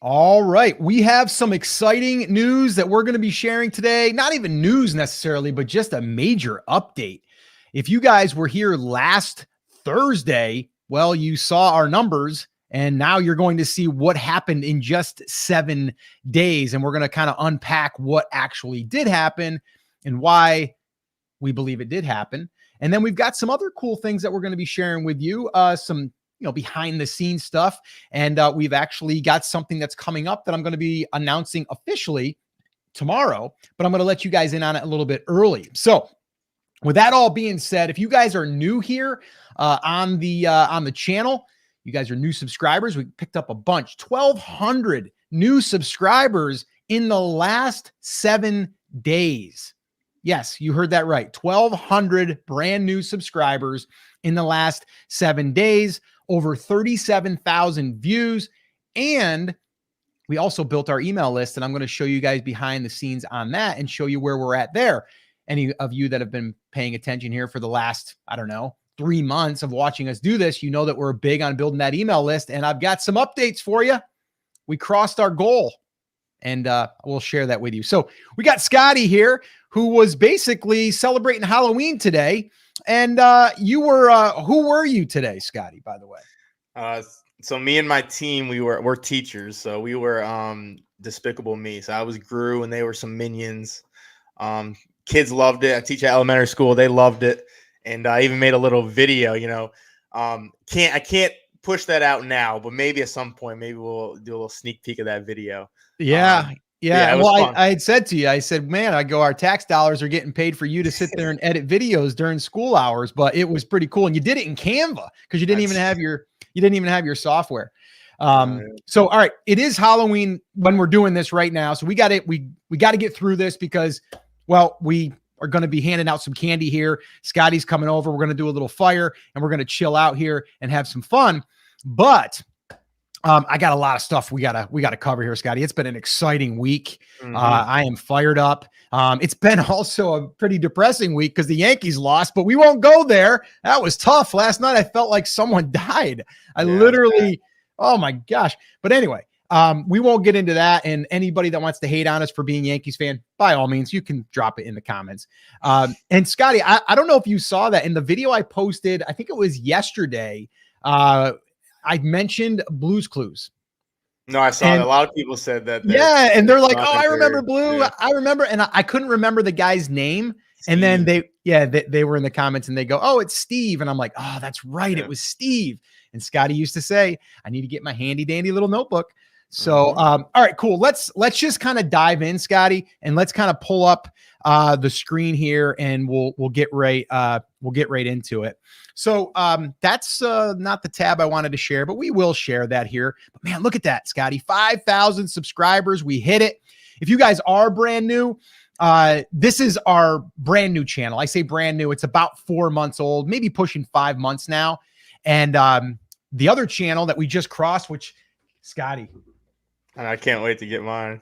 All right. We have some exciting news that we're going to be sharing today. Not even news necessarily, but just a major update. If you guys were here last Thursday, well, you saw our numbers, and now you're going to see what happened in just 7 days. And we're going to kind of unpack what actually did happen and why we believe it did happen. And then we've got some other cool things that we're going to be sharing with you, some behind the scenes stuff. And we've actually got something that's coming up that I'm going to be announcing officially tomorrow, but I'm going to let you guys in on it a little bit early. So with that all being said, if you guys are new here on the channel, you guys are new subscribers. We picked up a bunch, 1,200 new subscribers in the last 7 days. Yes, you heard that right. 1,200 brand new subscribers in the last 7 days, over 37,000 views. And we also built our email list, and I'm going to show you guys behind the scenes on that and show you where we're at there. Any of you that have been paying attention here for the last, 3 months of watching us do this, you know that we're big on building that email list. And I've got some updates for you. We crossed our goal, and we'll share that with you. So we got Scotty here, who was basically celebrating Halloween today. And who were you today, Scotty, by the way? So me and my team, we're teachers. So we were Despicable Me. So I was Gru and they were some minions. Kids loved it. I teach at elementary school. They loved it. And I even made a little video, I can't push that out now, but maybe at some point, maybe we'll do a little sneak peek of that video. Yeah. Well, I had said to you, I said, man, our tax dollars are getting paid for you to sit there and edit videos during school hours, but it was pretty cool. And you did it in Canva because you didn't even have your software. So, all right, it is Halloween when we're doing this right now. So we got to get through this because, well, we are going to be handing out some candy here. Scotty's coming over. We're going to do a little fire and we're going to chill out here and have some fun. But I got a lot of stuff we gotta cover here, Scotty. It's been an exciting week. Mm-hmm. I am fired up. It's been also a pretty depressing week because the Yankees lost, but we won't go there. That was tough. Last night I felt like someone died. Oh my gosh. But anyway, we won't get into that. And anybody that wants to hate on us for being Yankees fan, by all means, you can drop it in the comments. And Scotty, I don't know if you saw that in the video I posted. I think it was yesterday. I mentioned Blue's Clues. No, I saw that. A lot of people said that. Yeah, and they're like, "Oh, I remember Blue. Yeah. I remember," and I couldn't remember the guy's name. Steve. And then they were in the comments and they go, "Oh, it's Steve," and I'm like, "Oh, that's right, It was Steve." And Scotty used to say, "I need to get my handy dandy little notebook." So, all right, cool. Let's just kind of dive in, Scotty, and let's kind of pull up the screen here, and we'll get right into it. So that's not the tab I wanted to share, but we will share that here. But man, look at that, Scotty, 5,000 subscribers. We hit it. If you guys are brand new, this is our brand new channel. I say brand new. It's about 4 months old, maybe pushing 5 months now. And the other channel that we just crossed, which Scotty, I can't wait to get mine.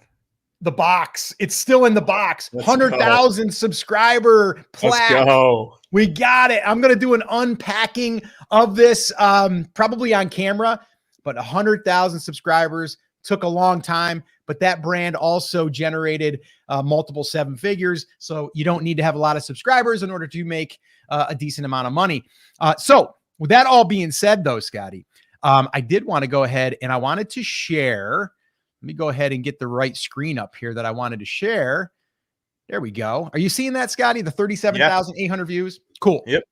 The box. It's still in the box. 100,000 subscriber plaque. Let's go. We got it. I'm going to do an unpacking of this probably on camera, but 100,000 subscribers took a long time, but that brand also generated multiple 7 figures. So you don't need to have a lot of subscribers in order to make a decent amount of money. So with that all being said though, Scotty, I did want to go ahead and I wanted to share. Let me go ahead and get the right screen up here that I wanted to share. There we go. Are you seeing that, Scotty? The 37,800 views? Cool. Yep.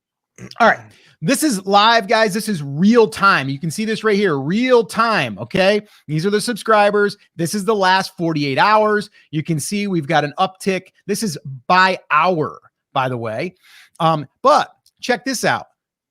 All right. This is live, guys. This is real time. You can see this right here, real time. Okay. These are the subscribers. This is the last 48 hours. You can see we've got an uptick. This is by hour, by the way. But check this out.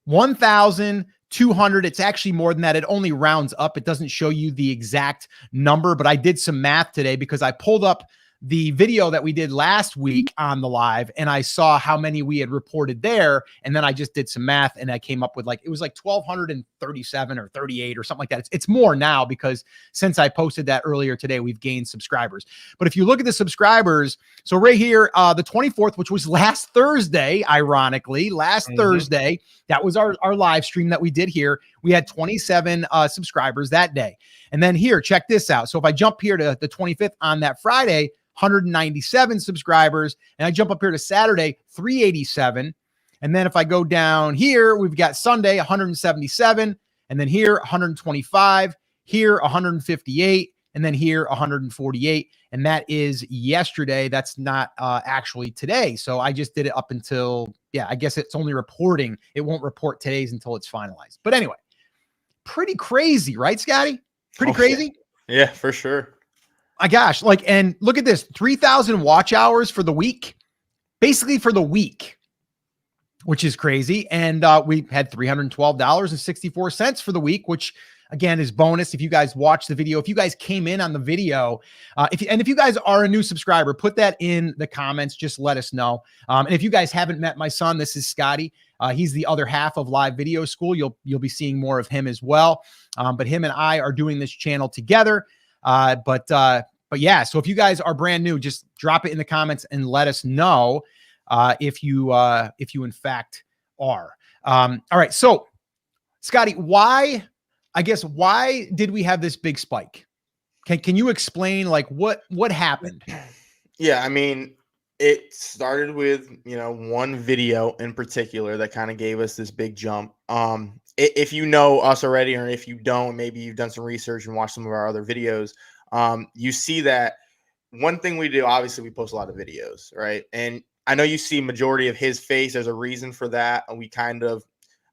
1,200. It's actually more than that. It only rounds up. It doesn't show you the exact number, but I did some math today because I pulled up the video that we did last week on the live and I saw how many we had reported there. And then I just did some math and I came up with it was like 1,237 or 38 or something like that. It's more now because since I posted that earlier today, we've gained subscribers. But if you look at the subscribers, so right here, the 24th, which was last Thursday, ironically, Thursday, that was our live stream that we did here. We had 27 subscribers that day. And then here, check this out. So if I jump here to the 25th on that Friday, 197 subscribers. And I jump up here to Saturday, 387. And then if I go down here, we've got Sunday, 177. And then here, 125. Here, 158. And then here, 148. And that is yesterday. That's not actually today. So I just did it up until, I guess it's only reporting. It won't report today's until it's finalized. But anyway, pretty crazy, right, Scotty? Pretty crazy? Yeah, for sure. My gosh, and look at this, 3,000 watch hours for the week, basically for the week, which is crazy. And we had $312.64 for the week, which again is bonus. If you guys watch the video, if you guys came in on the video, if you guys are a new subscriber, put that in the comments. Just let us know. And if you guys haven't met my son, this is Scotty. He's the other half of Live Video School. You'll be seeing more of him as well. But him and I are doing this channel together. But yeah, so if you guys are brand new, just drop it in the comments and let us know if you in fact are. All right, so Scotty, why did we have this big spike? Can you explain what happened? Yeah, I mean, it started with, one video in particular that kind of gave us this big jump. If you know us already, or if you don't, maybe you've done some research and watched some of our other videos, you see that one thing we do, obviously we post a lot of videos, right? And I know you see majority of his face. There's a reason for that. And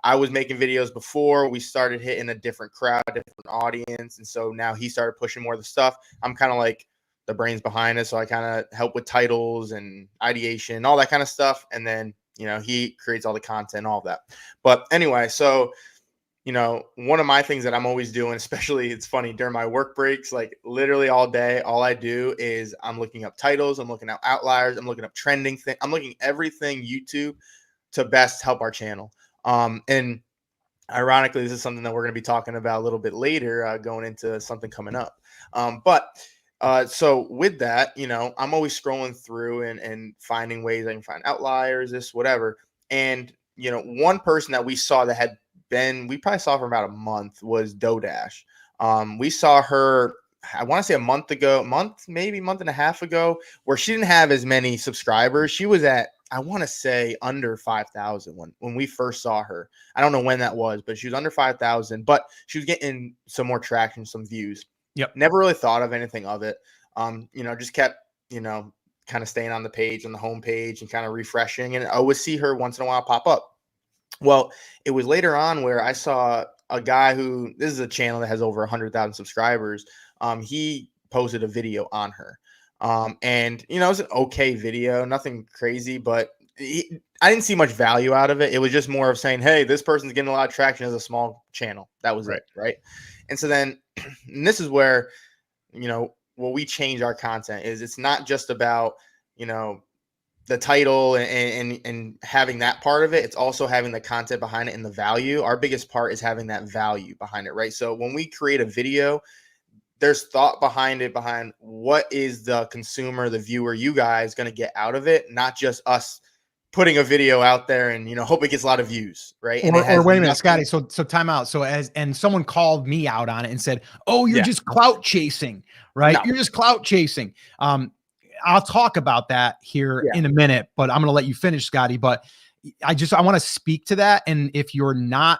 I was making videos before we started hitting a different crowd, different audience. And so now he started pushing more of the stuff. I'm kind of like the brains behind it. So I kind of help with titles and ideation, all that kind of stuff. And then, he creates all the content, all of that. But anyway, so, one of my things that I'm always doing, especially it's funny during my work breaks, like literally all day, all I do is I'm looking up titles. I'm looking up outliers. I'm looking up trending things. I'm looking everything YouTube to best help our channel. And ironically, this is something that we're going to be talking about a little bit later, going into something coming up. So with that, I'm always scrolling through and finding ways I can find outliers, this, whatever. And, one person that we saw that had we probably saw for about a month was Dodash. We saw her, I want to say a month and a half ago, where she didn't have as many subscribers. She was at, I want to say under 5,000 when we first saw her. I don't know when that was, but she was under 5,000, but she was getting some more traction, some views. Yep. Never really thought of anything of it. Just kept, kind of staying on the page, on the home page, and kind of refreshing. And I always see her once in a while pop up. Well, it was later on where I saw a guy this is a channel that has over 100,000 subscribers. He posted a video on her. And it was an okay video, nothing crazy, but I didn't see much value out of it. It was just more of saying, hey, this person's getting a lot of traction as a small channel. That was it. Right. And so then, and this is where, what we change our content is, it's not just about, the title and having that part of it. It's also having the content behind it and the value. Our biggest part is having that value behind it, right? So when we create a video, there's thought behind it, behind what is the consumer, the viewer, you guys going to get out of it, not just us putting a video out there and, hope it gets a lot of views, right? Or wait a minute, Scotty. So time out. So someone called me out on it and said, oh, you're just clout chasing, right? No. You're just clout chasing. I'll talk about that here in a minute, but I'm going to let you finish, Scotty. But I want to speak to that. And if you're not,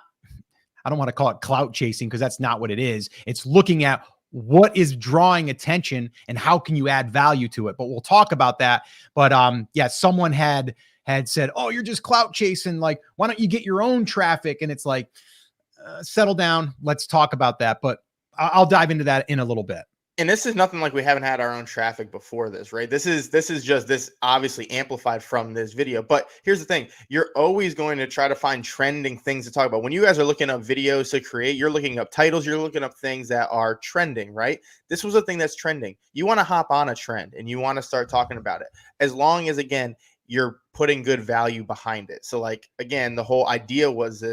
I don't want to call it clout chasing, because that's not what it is. It's looking at what is drawing attention and how can you add value to it. But we'll talk about that. But someone had said, oh, you're just clout chasing. Like, why don't you get your own traffic? And it's like, settle down. Let's talk about that. But I'll dive into that in a little bit. And this is nothing like we haven't had our own traffic before this, right? This is just this obviously amplified from this video. But here's the thing. You're always going to try to find trending things to talk about. When you guys are looking up videos to create, you're looking up titles, you're looking up things that are trending, right? This was a thing that's trending. You want to hop on a trend and you want to start talking about it. As long as, again, you're putting good value behind it. So again, the whole idea was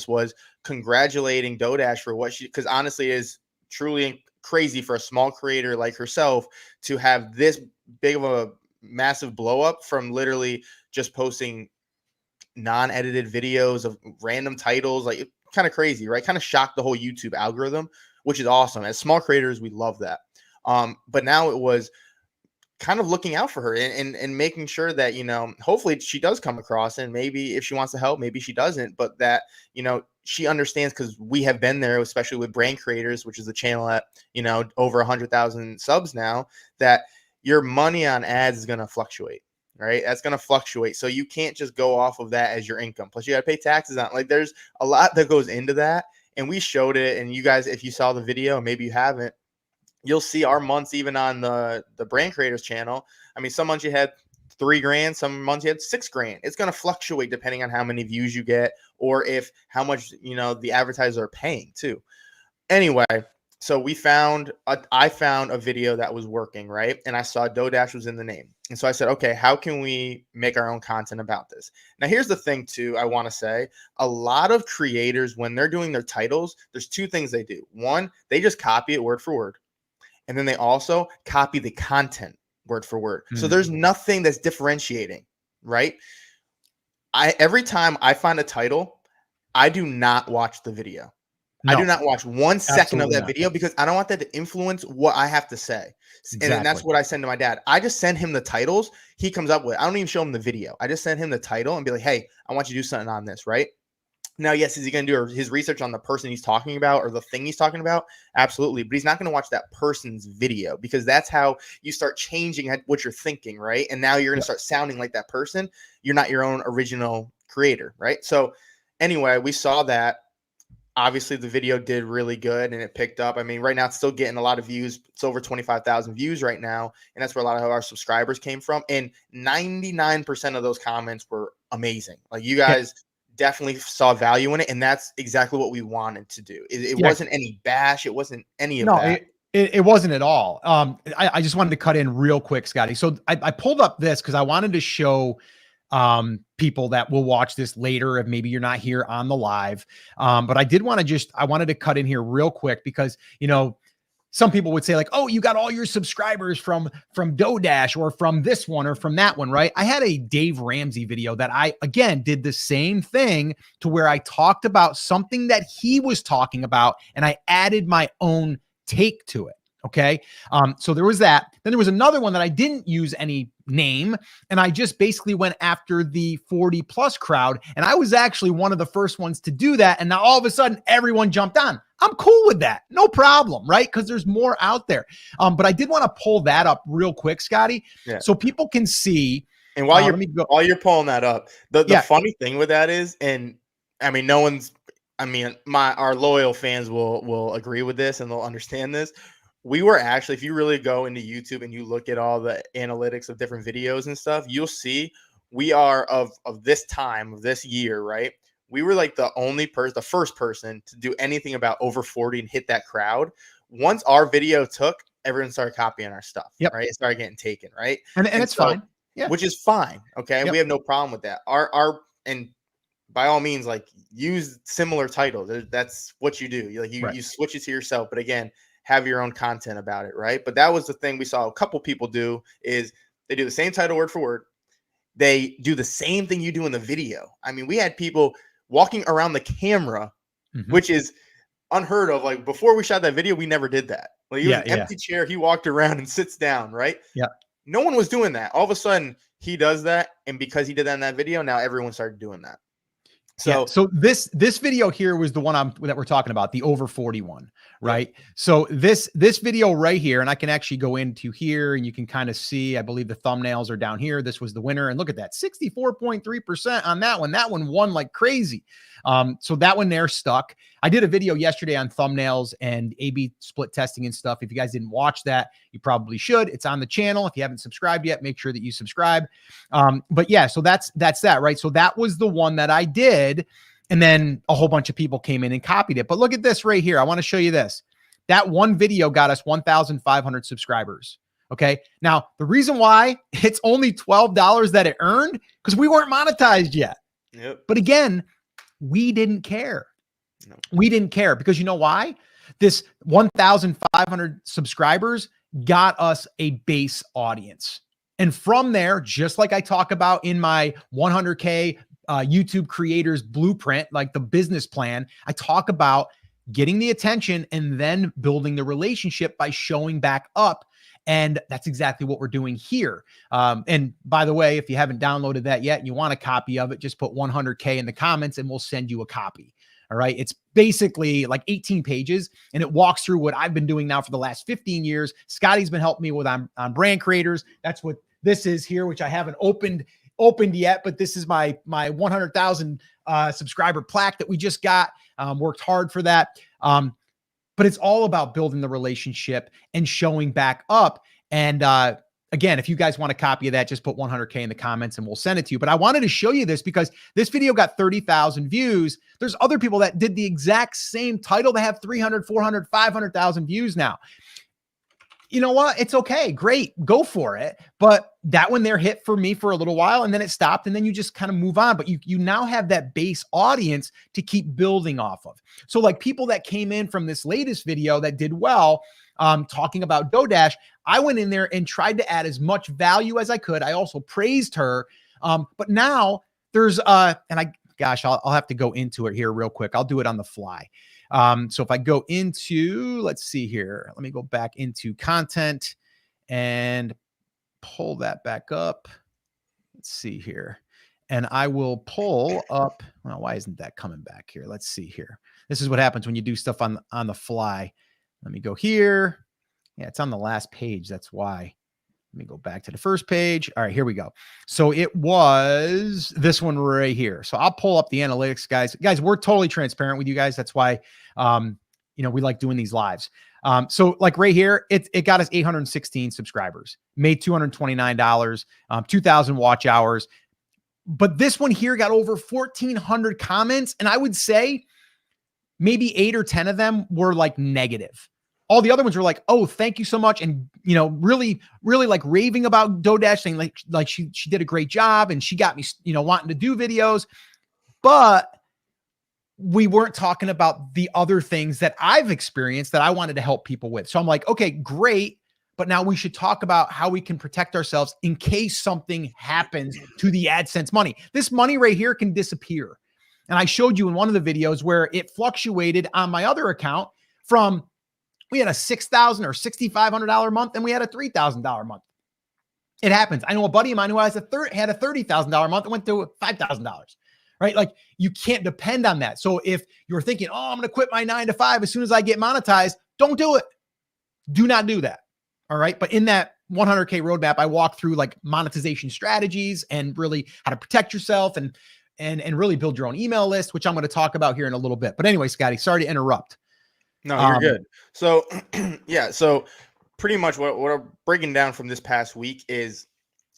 was congratulating Dodash for what because honestly is truly crazy for a small creator like herself to have this big of a massive blow up from literally just posting non-edited videos of random titles. Like kind of crazy, right? Kind of shocked the whole YouTube algorithm, which is awesome. As small creators, we love that. But now it was kind of looking out for her and making sure that, you know, hopefully she does come across, and maybe if she wants to help, maybe she doesn't, but that, you know, she understands, because we have been there, especially with Brain Creators, which is a channel at, you know, over 100,000 subs now, that your money on ads is going to fluctuate, right? That's going to fluctuate. So you can't just go off of that as your income. Plus you got to pay taxes on, like, there's a lot that goes into that. And we showed it. And you guys, if you saw the video, maybe you haven't, you'll see our months even on the Brand Creators channel. I mean, some months you had $3,000, some months you had $6,000. It's going to fluctuate depending on how many views you get, or if how much, you know, the advertisers are paying too. Anyway, so I found a video that was working, right? And I saw DoorDash was in the name. And so I said, okay, how can we make our own content about this? Now, here's the thing too, I want to say, a lot of creators, when they're doing their titles, there's two things they do. One, they just copy it word for word. And then they also copy the content word for word. So there's nothing that's differentiating, right? Every time I find a title, I do not watch the video. No, I do not watch 1 second of that video, because I don't want that to influence what I have to say. Exactly. And that's what I send to my dad. I just send him the titles he comes up with. I don't even show him the video. I just send him the title and be like, hey, I want you to do something on this, right? Now, yes, is he going to do his research on the person he's talking about or the thing he's talking about? Absolutely. But he's not going to watch that person's video, because that's how you start changing what you're thinking, right? And now you're going to start sounding like that person. You're not your own original creator, right? So anyway, we saw that. Obviously, the video did really good and it picked up. I mean, right now it's still getting a lot of views. It's over 25,000 views right now. And that's where a lot of our subscribers came from. And 99% of those comments were amazing. Like, you guys definitely saw value in it, and that's exactly what we wanted to do. It wasn't any bash, it wasn't any of that. It wasn't at all. I just wanted to cut in real quick, Scotty. So I pulled up this because I wanted to show people that will watch this later if maybe you're not here on the live. But I did want to I wanted to cut in here real quick, because, you know, some people would say like, oh, you got all your subscribers from DoorDash or from this one or from that one, right? I had a Dave Ramsey video that I, again, did the same thing, to where I talked about something that he was talking about and I added my own take to it. Okay. So there was that. Then there was another one that I didn't use any name, and I just basically went after the 40+ crowd. And I was actually one of the first ones to do that. And now all of a sudden everyone jumped on. I'm cool with that. No problem, right? Because there's more out there. But I did want to pull that up real quick, Scotty, so people can see. And while you're pulling that up, the funny thing with that is, and I mean, our loyal fans will agree with this and they'll understand this. We were actually, if you really go into YouTube and you look at all the analytics of different videos and stuff, you'll see we are of this time, of this year, right? We were like the first person to do anything about over 40 and hit that crowd. Once our video took, everyone started copying our stuff, right? It started getting taken, right? And it's fine. Yeah. Which is fine. Okay. We have no problem with that. And by all means, like, use similar titles. That's what you do. You switch it to yourself. But again, have your own content about it, right? But that was the thing we saw a couple people do, is they do the same title word for word. They do the same thing you do in the video. I mean, we had people walking around the camera, which is unheard of. Like, before we shot that video, we never did that. Like, it was an empty chair. He walked around and sits down, right? Yeah. No one was doing that. All of a sudden, he does that. And because he did that in that video, now everyone started doing that. So this video here was the one that we're talking about, the over 41, right? Yeah. So this video right here, and I can actually go into here and you can kind of see, I believe the thumbnails are down here. This was the winner, and look at that, 64.3% on that one. That one won like crazy. So that one there stuck. I did a video yesterday on thumbnails and A/B split testing and stuff. If you guys didn't watch that, you probably should. It's on the channel. If you haven't subscribed yet, make sure that you subscribe. But yeah, so that's that, right? So that was the one that I did. And then a whole bunch of people came in and copied it. But look at this right here. I want to show you this. That one video got us 1,500 subscribers. Okay. Now, the reason why it's only $12 that it earned, because we weren't monetized yet. Yep. But again, we didn't care. No. We didn't care, because you know why? This 1,500 subscribers got us a base audience. And from there, just like I talk about in my 100K YouTube creators blueprint, like the business plan. I talk about getting the attention and then building the relationship by showing back up. And that's exactly what we're doing here. And by the way, if you haven't downloaded that yet and you want a copy of it, just put 100K in the comments and we'll send you a copy. All right. It's basically like 18 pages and it walks through what I've been doing now for the last 15 years. Scotty's been helping me with on brand creators. That's what this is here, which I haven't opened yet, but this is my 100,000 subscriber plaque that we just got. Worked hard for that. But it's all about building the relationship and showing back up. And again, if you guys want a copy of that, just put 100K in the comments and we'll send it to you. But I wanted to show you this because this video got 30,000 views. There's other people that did the exact same title. They have 300, 400, 500,000 views now. You know what? It's okay. Great. Go for it. But that one there hit for me for a little while and then it stopped and then you just kind of move on. But you now have that base audience to keep building off of. So like people that came in from this latest video that did well, talking about DoorDash, I went in there and tried to add as much value as I could. I also praised her. But now there's, I'll have to go into it here real quick. I'll do it on the fly. So if I go into, let's see here, let me go back into content and pull that back up. Let's see here. And I will pull up, well, why isn't that coming back here? Let's see here. This is what happens when you do stuff on the fly. Let me go here. Yeah, it's on the last page. That's why. Let me go back to the first page. All right, here we go. So it was this one right here. So I'll pull up the analytics, guys. Guys, we're totally transparent with you guys. That's why, we like doing these lives. So like right here, it got us 816 subscribers, made $229, 2,000 watch hours. But this one here got over 1,400 comments. And I would say maybe 8 or 10 of them were like negative. All the other ones were like, oh, thank you so much. And, really, really like raving about DoorDash, saying like she did a great job and she got me, wanting to do videos. But we weren't talking about the other things that I've experienced that I wanted to help people with. So I'm like, okay, great. But now we should talk about how we can protect ourselves in case something happens to the AdSense money. This money right here can disappear. And I showed you in one of the videos where it fluctuated on my other account from, we had a $6,000 or $6,500 month and we had a $3,000 month. It happens. I know a buddy of mine who had a $30,000 month and went to $5,000, right? Like you can't depend on that. So if you're thinking, oh, I'm going to quit my 9 to 5 as soon as I get monetized, don't do it. Do not do that. All right. But in that 100K roadmap, I walk through like monetization strategies and really how to protect yourself and really build your own email list, which I'm going to talk about here in a little bit. But anyway, Scotty, sorry to interrupt. No, you're good. So, yeah. So pretty much what I'm breaking down from this past week is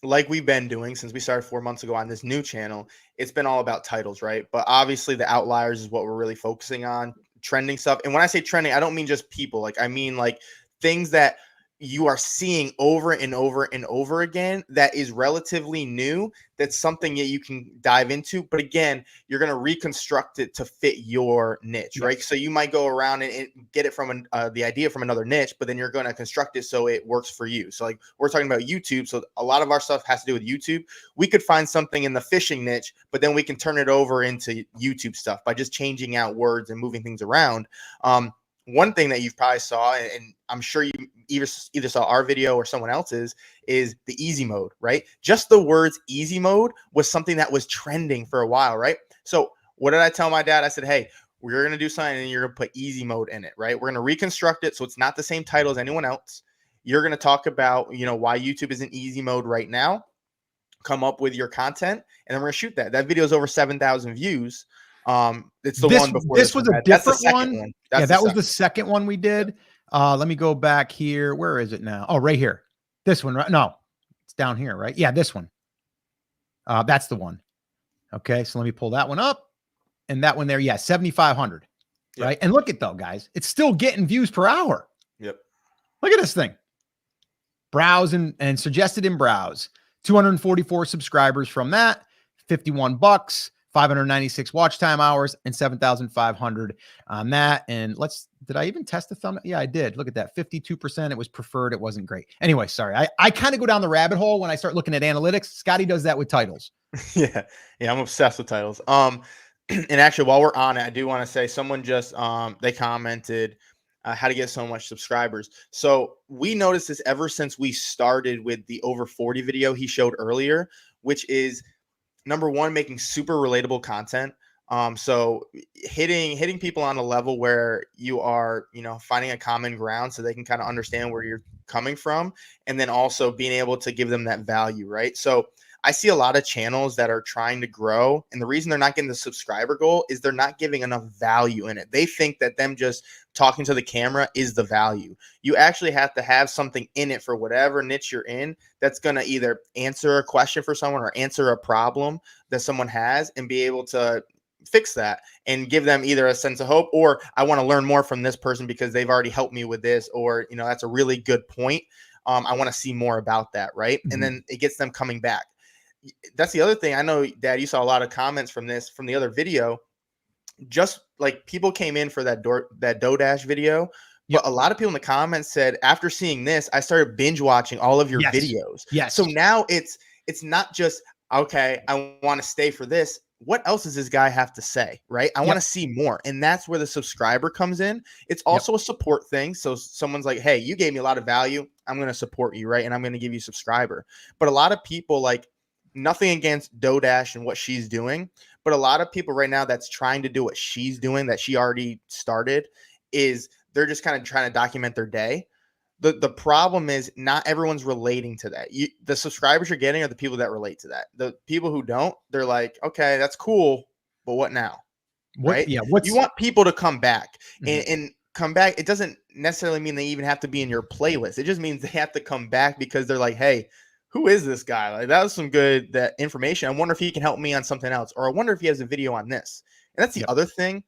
like we've been doing since we started 4 months ago on this new channel. It's been all about titles, right? But obviously the outliers is what we're really focusing on, trending stuff. And when I say trending, I don't mean just people. Like I mean like things that you are seeing over and over and over again that is relatively new. That's something that you can dive into. But again, you're going to reconstruct it to fit your niche, yes. Right? So you might go around and get it from the idea from another niche, but then you're going to construct it so it works for you. So like we're talking about YouTube. So a lot of our stuff has to do with YouTube. We could find something in the fishing niche, but then we can turn it over into YouTube stuff by just changing out words and moving things around. One thing that you've probably saw, and I'm sure you either saw our video or someone else's, is the easy mode, right? Just the words easy mode was something that was trending for a while, right? So what did I tell my dad? I said, hey, we're going to do something and you're going to put easy mode in it, right? We're going to reconstruct it so it's not the same title as anyone else. You're going to talk about, why YouTube is in easy mode right now, come up with your content, and then we're going to shoot that. That video is over 7,000 views. It's the one before this was a different one. Yeah, that was the second one we did. Let me go back here. Where is it now? Oh, right here. This one, right? No, it's down here, right? Yeah, this one. That's the one. Okay, so let me pull that one up. And that one there, yeah, 7,500. Yep. Right? And look at though, guys. It's still getting views per hour. Yep. Look at this thing. Browse and suggested in browse. 244 subscribers from that. $51. 596 watch time hours, and 7,500 on that. And did I even test the thumbnail? Yeah, I did. Look at that. 52%. It was preferred. It wasn't great. Anyway, sorry. I kind of go down the rabbit hole when I start looking at analytics. Scotty does that with titles. Yeah. I'm obsessed with titles. And actually, while we're on it, I do want to say someone just they commented how to get so much subscribers. So we noticed this ever since we started with the over 40 video he showed earlier, which is number one, making super relatable content. So hitting people on a level where you are, finding a common ground so they can kind of understand where you're coming from, and then also being able to give them that value, right? So I see a lot of channels that are trying to grow, and the reason they're not getting the subscriber goal is they're not giving enough value in it. They think that them just talking to the camera is the value. You actually have to have something in it for whatever niche you're in that's going to either answer a question for someone or answer a problem that someone has and be able to fix that and give them either a sense of hope, or I want to learn more from this person because they've already helped me with this, or, that's a really good point. I want to see more about that. Right. Mm-hmm. And then it gets them coming back. That's the other thing. I know, Dad, you saw a lot of comments from the other video. Just like people came in for that DoorDash video, but a lot of people in the comments said, after seeing this, I started binge watching all of your videos. Yes. So now it's not just, okay, I want to stay for this. What else does this guy have to say? Right. I want to see more. And that's where the subscriber comes in. It's also a support thing. So someone's like, hey, you gave me a lot of value. I'm going to support you. Right. And I'm going to give you a subscriber. But a lot of people, like, nothing against DoorDash and what she's doing, but a lot of people right now that's trying to do what she's doing, that she already started, is they're just kind of trying to document their day. The problem is not everyone's relating to that. The subscribers you're getting are the people that relate to that. The people who don't, they're like, okay, that's cool, but what now? Right? Yeah. You want people to come back and come back. It doesn't necessarily mean they even have to be in your playlist. It just means they have to come back because they're like, hey, who is this guy? Like, that was some good information. I wonder if he can help me on something else, or I wonder if he has a video on this. And that's the other thing.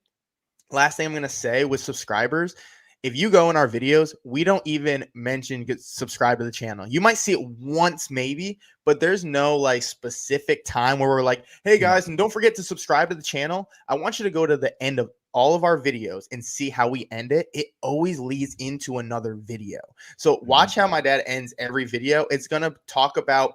Last thing I'm going to say with subscribers, if you go in our videos, we don't even mention subscribe to the channel. You might see it once maybe, but there's no like specific time where we're like, hey guys, and don't forget to subscribe to the channel. I want you to go to the end of all of our videos and see how we end it. It always leads into another video. So watch how my dad ends every video. It's going to talk about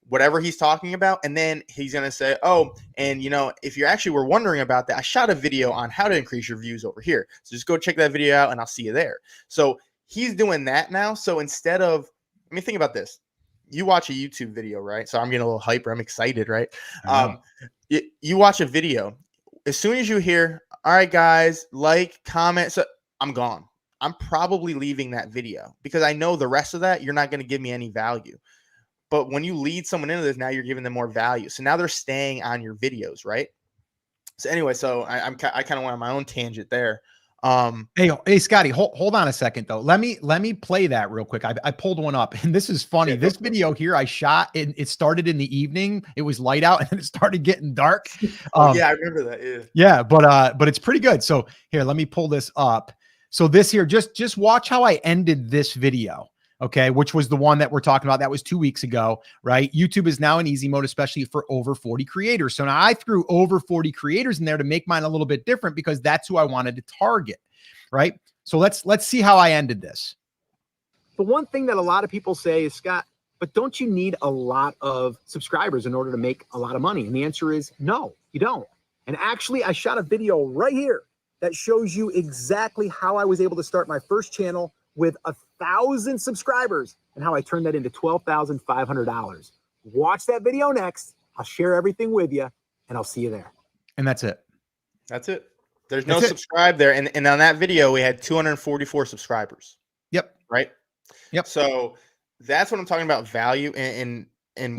whatever he's talking about. And then he's going to say, oh, and if you actually were wondering about that, I shot a video on how to increase your views over here. So just go check that video out and I'll see you there. So he's doing that now. So instead of, think about this. You watch a YouTube video, right? So I'm getting a little hyper. I'm excited, right? You watch a video. As soon as you hear, all right, guys, like, comment, so I'm gone. I'm probably leaving that video because I know the rest of that, you're not going to give me any value. But when you lead someone into this, now you're giving them more value. So now they're staying on your videos, right? So anyway, so I kind of went on my own tangent there. Hey, Scotty, hold on a second though. Let me play that real quick. I pulled one up, and this is funny. Yeah, this video here I shot, and it started in the evening. It was light out, and then it started getting dark. Yeah, I remember that. Yeah, but it's pretty good. So here, let me pull this up. So this here, just watch how I ended this video. Okay, which was the one that we're talking about. That was 2 weeks ago, right? YouTube is now in easy mode, especially for over 40 creators. So now I threw over 40 creators in there to make mine a little bit different because that's who I wanted to target, right? So let's see how I ended this. The one thing that a lot of people say is, Scott, but don't you need a lot of subscribers in order to make a lot of money? And the answer is no, you don't. And actually, I shot a video right here that shows you exactly how I was able to start my first channel with 1,000 subscribers and how I turned that into $12,500. Watch that video next. I'll share everything with you, and I'll see you there. And that's it. That's it. There's no subscribe there. And on that video, we had 244 subscribers. Yep. Right? Yep. So that's what I'm talking about, value. And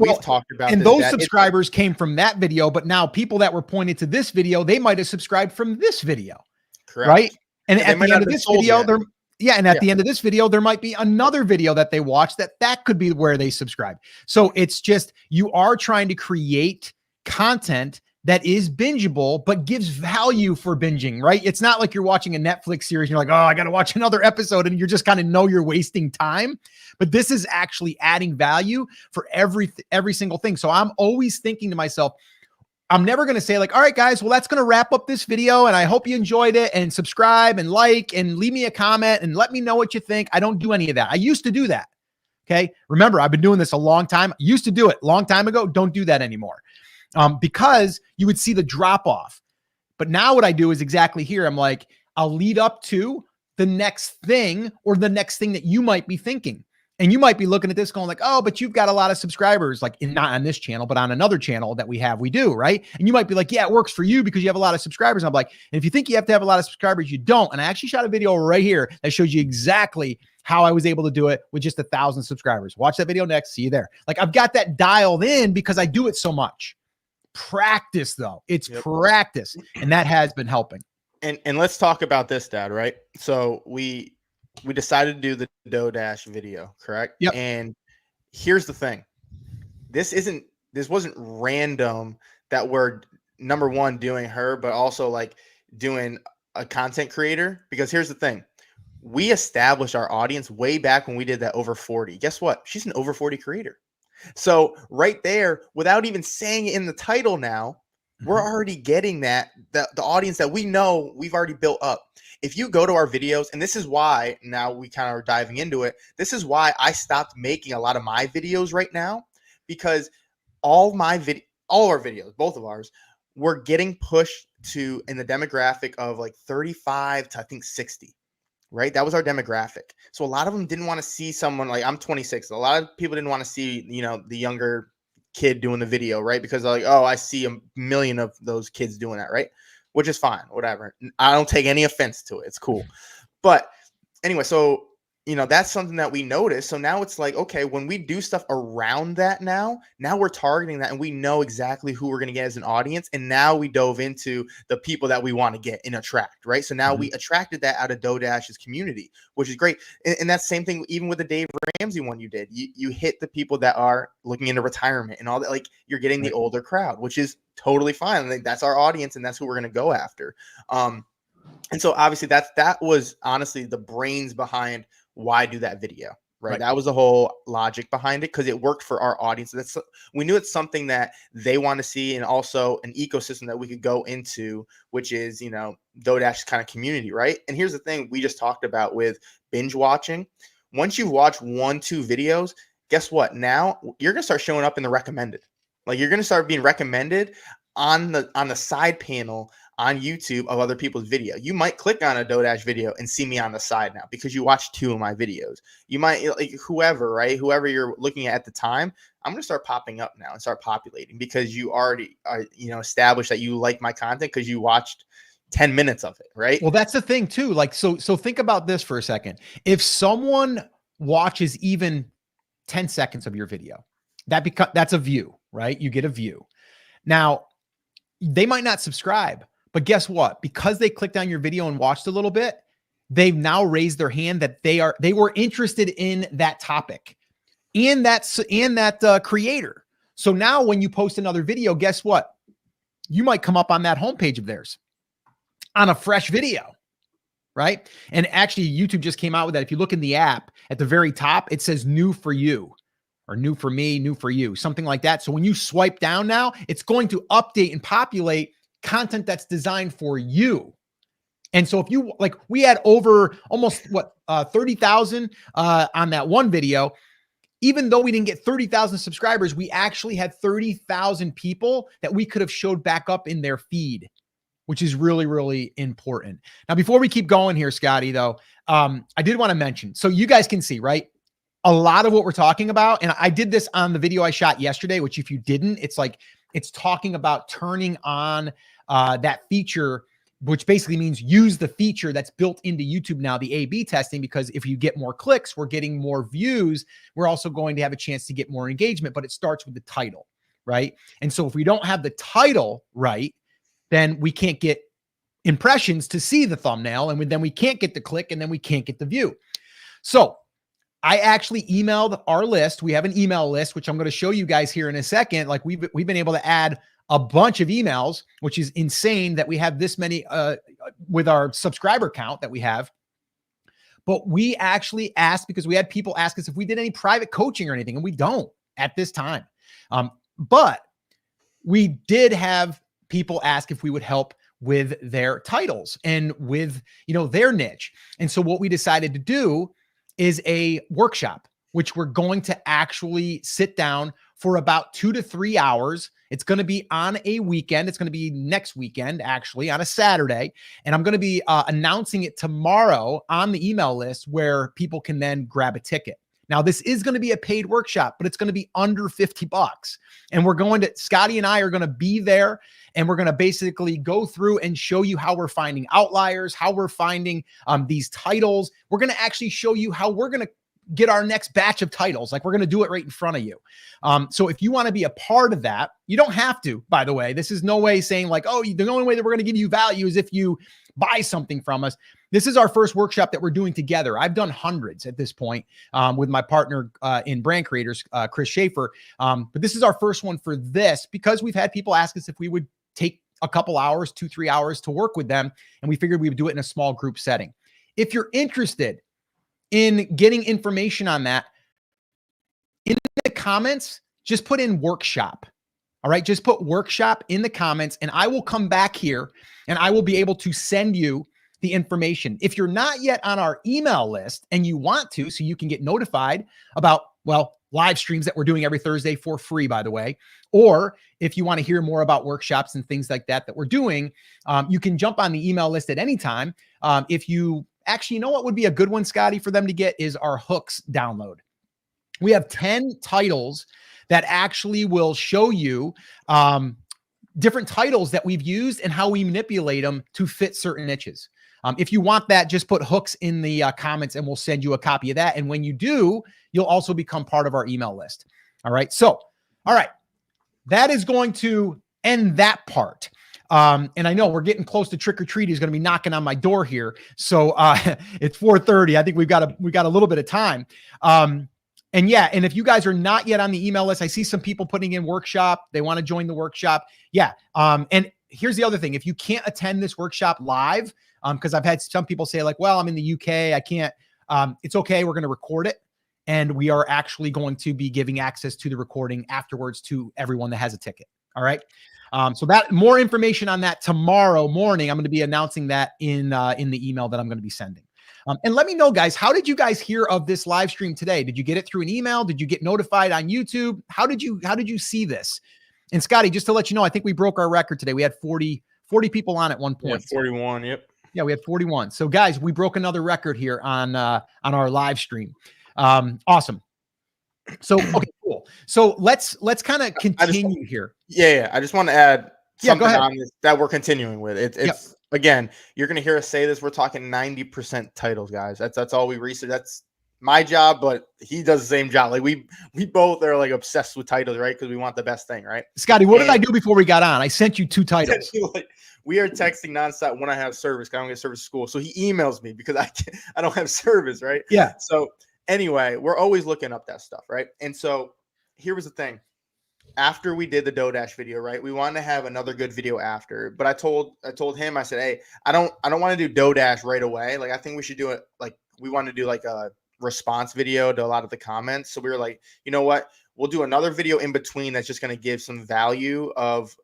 we've talked about and those subscribers came from that video, but now people that were pointed to this video, they might have subscribed from this video. Correct. Right? And at the end of this video, the end of this video, there might be another video that they watch that could be where they subscribe. So it's just, you are trying to create content that is bingeable, but gives value for binging, right? It's not like you're watching a Netflix series and you're like, oh, I got to watch another episode, and you're just kind of know you're wasting time. But this is actually adding value for every single thing. So I'm always thinking to myself, I'm never going to say like, all right, guys, well, that's going to wrap up this video. And I hope you enjoyed it, and subscribe and like, and leave me a comment and let me know what you think. I don't do any of that. I used to do that. Okay. Remember, I've been doing this a long time. I used to do it a long time ago. Don't do that anymore. Because you would see the drop off. But now what I do is exactly here. I'm like, I'll lead up to the next thing, or the next thing that you might be thinking. And you might be looking at this going like, oh, but you've got a lot of subscribers, like not on this channel, but on another channel that we do, right? And you might be like, yeah, it works for you because you have a lot of subscribers. And I'm like, and if you think you have to have a lot of subscribers, you don't. And I actually shot a video right here that shows you exactly how I was able to do it with just 1,000 subscribers. Watch that video next. See you there. Like, I've got that dialed in because I do it so much. Practice though. It's practice. And that has been helping. And let's talk about this, Dad, right? So we decided to do the DoDash video, correct? Yep. And here's the thing. This wasn't random that we're, number one, doing her, but also like doing a content creator. Because here's the thing. We established our audience way back when we did that over 40. Guess what? She's an over 40 creator. So right there, without even saying it in the title now, we're already getting the audience that we know we've already built up. If you go to our videos, and this is why now we kind of are diving into it. This is why I stopped making a lot of my videos right now, because all of our videos, both of ours, were getting pushed to in the demographic of like 35 to I think 60. Right? That was our demographic. So a lot of them didn't want to see someone like, I'm 26. A lot of people didn't want to see, the younger kid doing the video, right? Because they're like, oh, I see a million of those kids doing that, right? Which is fine, whatever. I don't take any offense to it. It's cool. But anyway, so, that's something that we noticed. So now it's like, okay, when we do stuff around that now we're targeting that, and we know exactly who we're going to get as an audience. And now we dove into the people that we want to get and attract, right? So now we attracted that out of DoDash's community, which is great. And that's the same thing even with the Dave Ramsey one you did. You hit the people that are looking into retirement and all that. Like, you're getting the older crowd, which is totally fine. Like, that's our audience, and that's who we're going to go after. And so obviously that was honestly the brains behind why do that video, right? That was the whole logic behind it, because it worked for our audience. We knew it's something that they want to see, and also an ecosystem that we could go into, which is, DoDash's kind of community, right? And here's the thing we just talked about with binge watching. Once you've watched 1-2 videos, guess what? Now you're going to start showing up in the recommended. Like, you're going to start being recommended on the side panel on YouTube of other people's video. You might click on a DoDash video and see me on the side now because you watched 2 of my videos. You might, like, whoever, right? Whoever you're looking at the time, I'm going to start popping up now and start populating, because you already are, established that you like my content because you watched 10 minutes of it, right? Well, that's the thing too. Like, so think about this for a second. If someone watches even 10 seconds of your video, that's a view, right? You get a view. Now, they might not subscribe, but guess what? Because they clicked on your video and watched a little bit, they've now raised their hand that they were interested in that topic and that creator. So now when you post another video, guess what? You might come up on that homepage of theirs on a fresh video, right? And actually, YouTube just came out with that. If you look in the app at the very top, it says new for you, or new for me, new for you, something like that. So when you swipe down now, it's going to update and populate content that's designed for you. And so if you like, we had over almost 30,000 on that one video. Even though we didn't get 30,000 subscribers, we actually had 30,000 people that we could have showed back up in their feed, which is really, really important. Now, before we keep going here, Scotty, though, I did want to mention, so you guys can see, right? A lot of what we're talking about, and I did this on the video I shot yesterday, which if you didn't, it's talking about turning on that feature, which basically means use the feature that's built into YouTube now, the A/B testing, because if you get more clicks, we're getting more views. We're also going to have a chance to get more engagement, but it starts with the title, right? And so if we don't have the title right, then we can't get impressions to see the thumbnail, and then we can't get the click, and then we can't get the view. So I actually emailed our list. We have an email list, which I'm going to show you guys here in a second. Like, we've been able to add a bunch of emails, which is insane that we have this many with our subscriber count that we have. But we actually asked, because we had people ask us if we did any private coaching or anything, and we don't at this time. But we did have people ask if we would help with their titles and with, their niche. And so what we decided to do is a workshop, which we're going to actually sit down for about 2 to 3 hours. It's going to be on a weekend. It's going to be next weekend, actually, on a Saturday. And I'm going to be announcing it tomorrow on the email list where people can then grab a ticket. Now, this is going to be a paid workshop, but it's going to be under $50. And Scotty and I are going to be there, and we're going to basically go through and show you how we're finding outliers, how we're finding these titles. We're going to actually show you how we're going to get our next batch of titles. Like, we're going to do it right in front of you. So if you want to be a part of that, you don't have to, by the way. This is no way saying like, oh, the only way that we're going to give you value is if you buy something from us. This is our first workshop that we're doing together. I've done hundreds at this point with my partner in Brand Creators, Chris Schaefer. But this is our first one for this because we've had people ask us if we would take a couple hours, 2-3 hours to work with them. And we figured we would do it in a small group setting. If you're interested in getting information on that, in the comments, just put in workshop. All right, just put workshop in the comments, and I will come back here and I will be able to send you the information. If you're not yet on our email list and you want to, so you can get notified about, live streams that we're doing every Thursday for free, by the way, or if you want to hear more about workshops and things like that we're doing, you can jump on the email list at any time. If you actually, what would be a good one, Scotty, for them to get is our hooks download. We have 10 titles that actually will show you different titles that we've used and how we manipulate them to fit certain niches. If you want that, just put hooks in the comments and we'll send you a copy of that. And when you do, you'll also become part of our email list. All right. So, all right. That is going to end that part. And I know we're getting close to trick or treat. He's going to be knocking on my door here. So it's 4:30. I think we've got a little bit of time. And if you guys are not yet on the email list, I see some people putting in workshop. They want to join the workshop. Yeah. And here's the other thing. If you can't attend this workshop live, because I've had some people say like, well, I'm in the UK, I can't, it's okay. We're going to record it. And we are actually going to be giving access to the recording afterwards to everyone that has a ticket. All right. So that more information on that tomorrow morning. I'm going to be announcing that in the email that I'm going to be sending. And let me know, guys, how did you guys hear of this live stream today? Did you get it through an email? Did you get notified on YouTube? How did you see this? And Scotty, just to let you know, I think we broke our record today. We had 40 people on at one point. Yeah, 41. Yep. Yeah, we had 41. So guys, we broke another record here on our live stream. Awesome. So, okay, cool. So let's kind of continue here. Yeah. I just want to add something go on this that we're continuing with. It's again, you're going to hear us say this. We're talking 90% titles, guys. That's all we research. That's my job, but he does the same job. Like we both are like obsessed with titles, right? Because we want the best thing, right? Scotty, what did I do before we got on? I sent you 2 titles. We are texting nonstop when I have service. I don't get service at school. So he emails me because I don't have service, right? Yeah. So anyway, we're always looking up that stuff, right? And so here was the thing. After we did the DoDash video, right? We wanted to have another good video after. But I told him, I said, hey, I don't want to do DoDash right away. Like, I think we should do it like we want to do like a response video to a lot of the comments. So we were like, you know what? We'll do another video in between that's just going to give some value of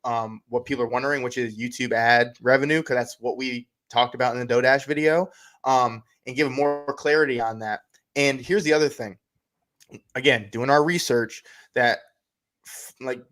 what people are wondering, which is YouTube ad revenue, because that's what we talked about in the DoDash video, and give more clarity on that. And here's the other thing. Again, doing our research that like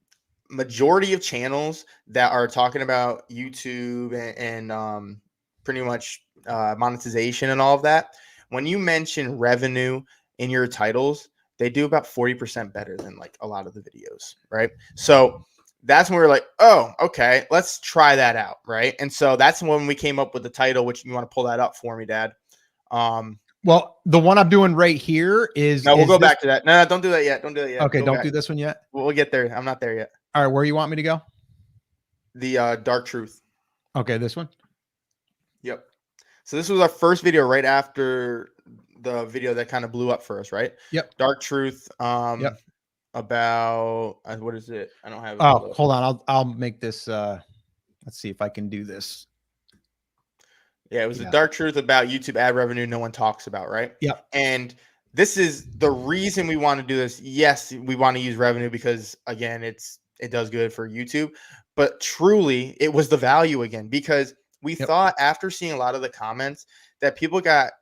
majority of channels that are talking about YouTube and pretty much monetization and all of that, when you mention revenue in your titles, they do about 40% better than like a lot of the videos, right? So that's when we were like, oh, okay, let's try that out, right? And so that's when we came up with the title, which you want to pull that up for me, Dad. Well, the one I'm doing right here is. No, we'll go back to that. No, don't do that yet. Don't do that yet. Okay, don't do this one yet. We'll get there. I'm not there yet. All right, where you want me to go? The Dark Truth. Okay, this one. Yep. So this was our first video right after the video that kind of blew up for us, right? Yep. Dark Truth. Yep. About what is it? I don't have it. Oh, hold on. I'll make this. Let's see if I can do this. Yeah, it was the Dark Truth about YouTube ad revenue no one talks about, right? Yep. And this is the reason we want to do this. Yes, we want to use revenue because again, it's it does good for YouTube. But truly, it was the value again, because we thought after seeing a lot of the comments that people got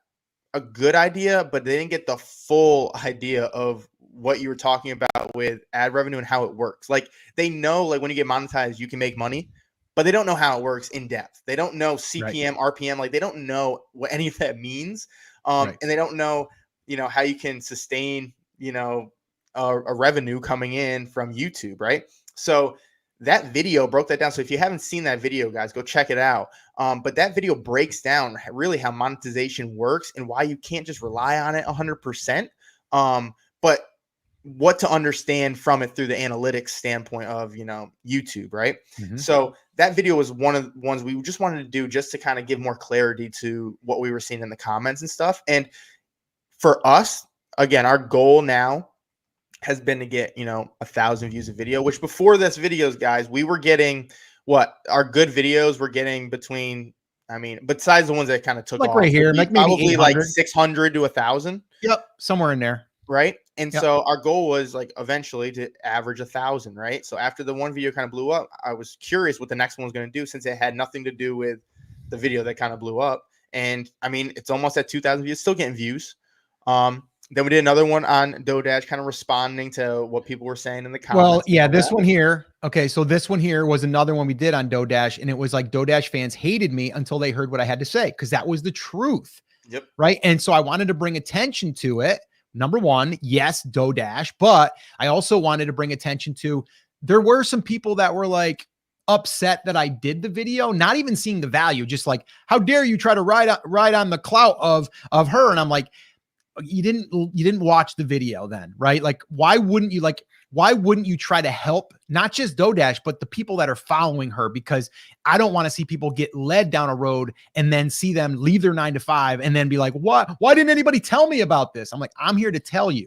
a good idea, but they didn't get the full idea of what you were talking about with ad revenue and how it works. Like, they know, like, when you get monetized, you can make money, but they don't know how it works in depth. They don't know CPM, RPM, like they don't know what any of that means. And they don't know, how you can sustain, a revenue coming in from YouTube, right? So that video broke that down. So if you haven't seen that video, guys, go check it out. But that video breaks down really how monetization works and why you can't just rely on it 100%. But what to understand from it through the analytics standpoint of, YouTube, right? So that video was one of the ones we just wanted to do just to kind of give more clarity to what we were seeing in the comments and stuff. And for us, again, our goal now has been to get, 1,000 views a video, which before this videos, guys, we were getting our good videos were getting between, besides the ones that kind of took like off, right here, like maybe probably 800. like 600 to 1,000. Yep. Somewhere in there. Right. And so our goal was like eventually to average 1,000. Right. So after the one video kind of blew up, I was curious what the next one was going to do, since it had nothing to do with the video that kind of blew up. And it's almost at 2,000 views, still getting views. Then we did another one on DoDash, kind of responding to what people were saying in the comments. Well, yeah, this one here. Okay, so this one here was another one we did on DoDash, and it was like DoDash fans hated me until they heard what I had to say, because that was the truth. Yep. Right. And so I wanted to bring attention to it. Number one, yes, DoDash, but I also wanted to bring attention to, there were some people that were like upset that I did the video, not even seeing the value, just like, how dare you try to ride on the clout of her? And I'm like, you didn't watch the video then, right? Like, why wouldn't you try to help not just DoDash, but the people that are following her? Because I don't want to see people get led down a road and then see them leave their 9 to 5 and then be like, what? Why didn't anybody tell me about this? I'm like, I'm here to tell you.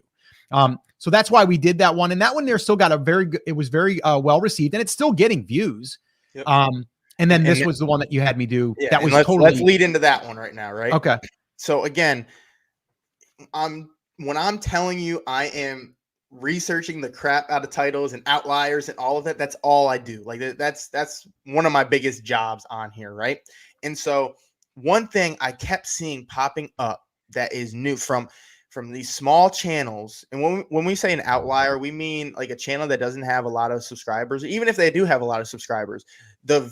So that's why we did that one. And that one there still got it was very well received, and it's still getting views. Yep. And then this was the one that you had me do. Yeah, that was let's lead into that one right now. Right. Okay. So again, when I'm telling you I am researching the crap out of titles and outliers and all of that, that's all I do. Like that's one of my biggest jobs on here, right? And so one thing I kept seeing popping up that is new from these small channels, and when we say an outlier, we mean like a channel that doesn't have a lot of subscribers. Even if they do have a lot of subscribers, the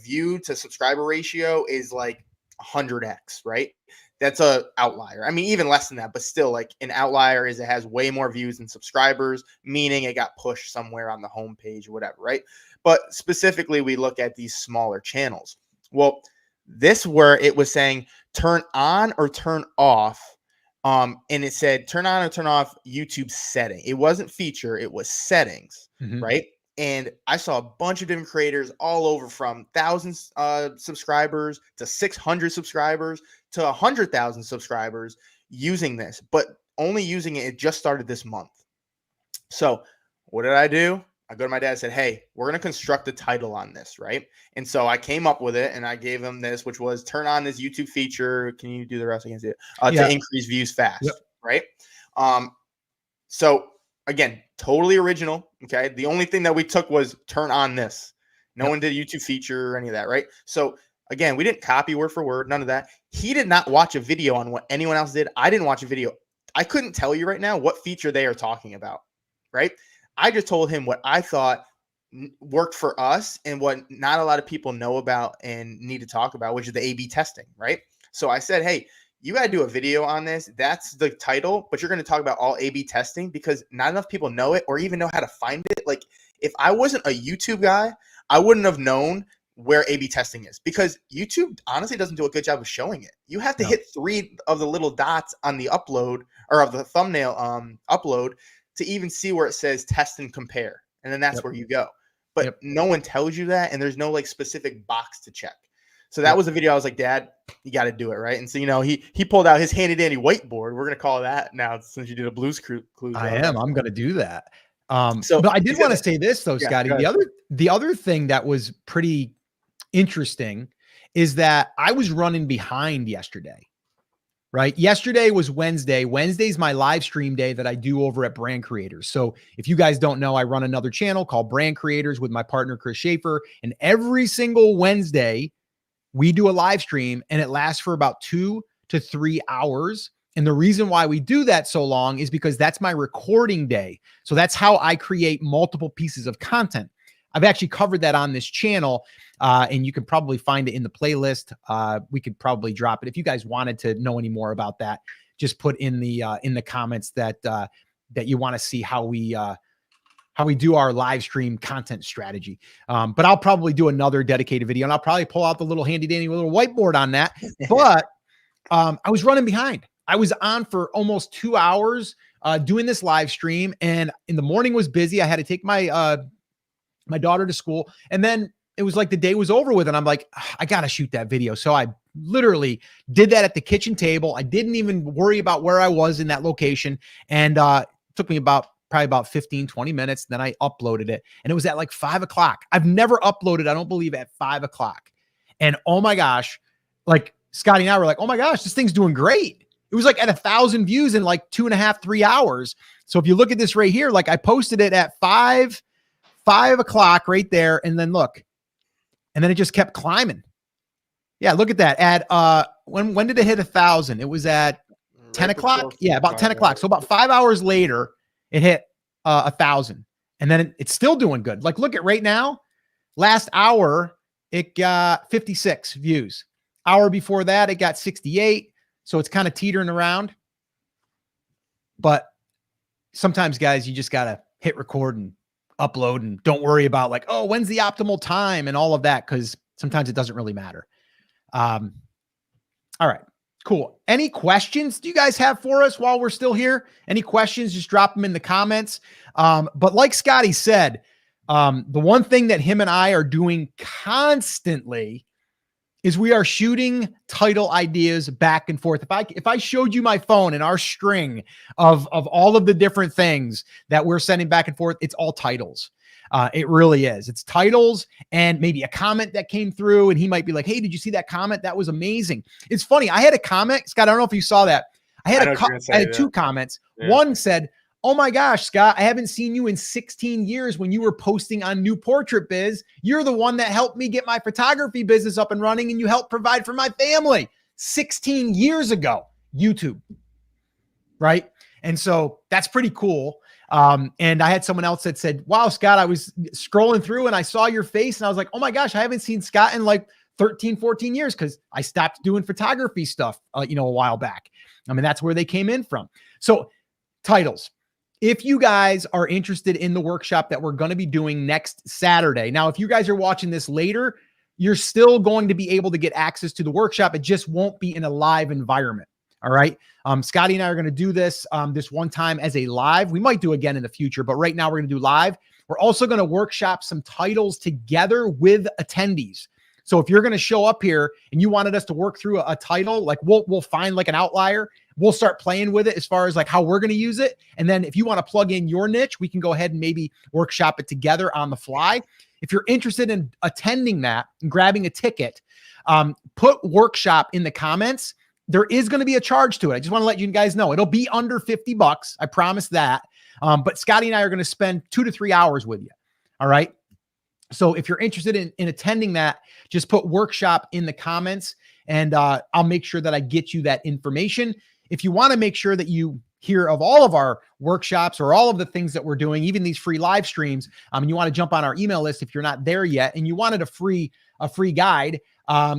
view to subscriber ratio is like 100x, right? That's a outlier. Even less than that, but still, like, an outlier is it has way more views than subscribers, meaning it got pushed somewhere on the homepage or whatever, right? But specifically, we look at these smaller channels. Well, this where it was saying turn on or turn off, and it said turn on or turn off YouTube setting. It wasn't feature, it was settings, right? And I saw a bunch of different creators all over, from 1,000 subscribers to 600 subscribers to 100,000 subscribers using this, but only using it. It just started this month. So what did I do? I go to my dad and said, hey, we're going to construct a title on this, right? And so I came up with it, and I gave him this, which was turn on this YouTube feature. Can you do the rest? I can see it. To increase views fast, right? So again, totally original. Okay. The only thing that we took was turn on this. No one did a YouTube feature or any of that. Right. So again, we didn't copy word for word, none of that. He did not watch a video on what anyone else did. I didn't watch a video. I couldn't tell you right now what feature they are talking about. Right. I just told him what I thought worked for us and what not a lot of people know about and need to talk about, which is the A/B testing. Right. So I said, hey, you got to do a video on this. That's the title, but you're going to talk about all A/B testing, because not enough people know it or even know how to find it. Like, if I wasn't a YouTube guy, I wouldn't have known where A/B testing is, because YouTube honestly doesn't do a good job of showing it. You have to hit 3 of the little dots on the upload, or of the thumbnail upload, to even see where it says test and compare. And then that's where you go. But no one tells you that, and there's no like specific box to check. So that was a video. I was like, Dad, you got to do it, right? And so, he pulled out his handy dandy whiteboard. We're going to call that now, since you did a Blues Clues. I'm going to do that. But I did want to say this though, Scotty. The other thing that was pretty interesting is that I was running behind yesterday, right? Yesterday was Wednesday. Wednesday's my live stream day that I do over at Brand Creators. So if you guys don't know, I run another channel called Brand Creators with my partner, Chris Schaefer. And every single Wednesday, we do a live stream and it lasts for about 2 to 3 hours. And the reason why we do that so long is because that's my recording day. So that's how I create multiple pieces of content. I've actually covered that on this channel, and you can probably find it in the playlist. We could probably drop it. If you guys wanted to know any more about that, just put in the comments that you want to see how we do our live stream content strategy. But I'll probably do another dedicated video, and I'll probably pull out the little handy dandy little whiteboard on that. But I was running behind. I was on for almost 2 hours doing this live stream, and in the morning was busy. I had to take my my daughter to school, and then it was like the day was over with, and I'm like, I gotta shoot that video. So I literally did that at the kitchen table. I didn't even worry about where I was in that location, and it took me probably about 15, 20 minutes. Then I uploaded it, and it was at like 5 o'clock. I've never uploaded, I don't believe, at 5 o'clock. And oh my gosh, like Scotty and I were like, oh my gosh, this thing's doing great. It was like at 1,000 views in like 2.5, 3 hours. So if you look at this right here, like I posted it at 5 o'clock right there. And then look, and then it just kept climbing. Yeah. Look at that. At, when did it hit 1,000? It was at 10 o'clock. Yeah. About 10 o'clock. So about 5 hours later, it hit 1,000, and then it's still doing good. Like, look at right now, last hour, it got 56 views. Hour before that, it got 68. So it's kind of teetering around, but sometimes guys, you just got to hit record and upload and don't worry about like, oh, when's the optimal time and all of that. Cause sometimes it doesn't really matter. All right, cool. Any questions do you guys have for us while we're still here? Any questions, just drop them in the comments. But like Scotty said, the one thing that him and I are doing constantly is we are shooting title ideas back and forth. If I showed you my phone and our string of all of the different things that we're sending back and forth, it's all titles. It really is. It's titles and maybe a comment that came through, and he might be like, hey, did you see that comment? That was amazing. It's funny. I had a comment, Scott, I don't know if you saw that. I had two comments. Yeah. One said, oh my gosh, Scott, I haven't seen you in 16 years when you were posting on New Portrait Biz. You're the one that helped me get my photography business up and running, and you helped provide for my family 16 years ago, YouTube, right? And so that's pretty cool. And I had someone else that said, wow, Scott, I was scrolling through and I saw your face and I was like, oh my gosh, I haven't seen Scott in like 13, 14 years because I stopped doing photography stuff, a while back. I mean, that's where they came in from. So titles. If you guys are interested in the workshop that we're going to be doing next Saturday. Now, if you guys are watching this later, you're still going to be able to get access to the workshop. It just won't be in a live environment. All right. Scotty and I are going to do this this one time as a live. We might do again in the future, but right now we're going to do live. We're also going to workshop some titles together with attendees. So if you're going to show up here and you wanted us to work through a title, like we'll find like an outlier. We'll start playing with it as far as like how we're going to use it. And then if you want to plug in your niche, we can go ahead and maybe workshop it together on the fly. If you're interested in attending that and grabbing a ticket, put workshop in the comments. There is going to be a charge to it. I just want to let you guys know it'll be under $50. I promise that. But Scotty and I are going to spend 2 to 3 hours with you. All right. So if you're interested in attending that, just put workshop in the comments and I'll make sure that I get you that information. If you want to make sure that you hear of all of our workshops or all of the things that we're doing, even these free live streams, and you want to jump on our email list if you're not there yet and you wanted a free guide,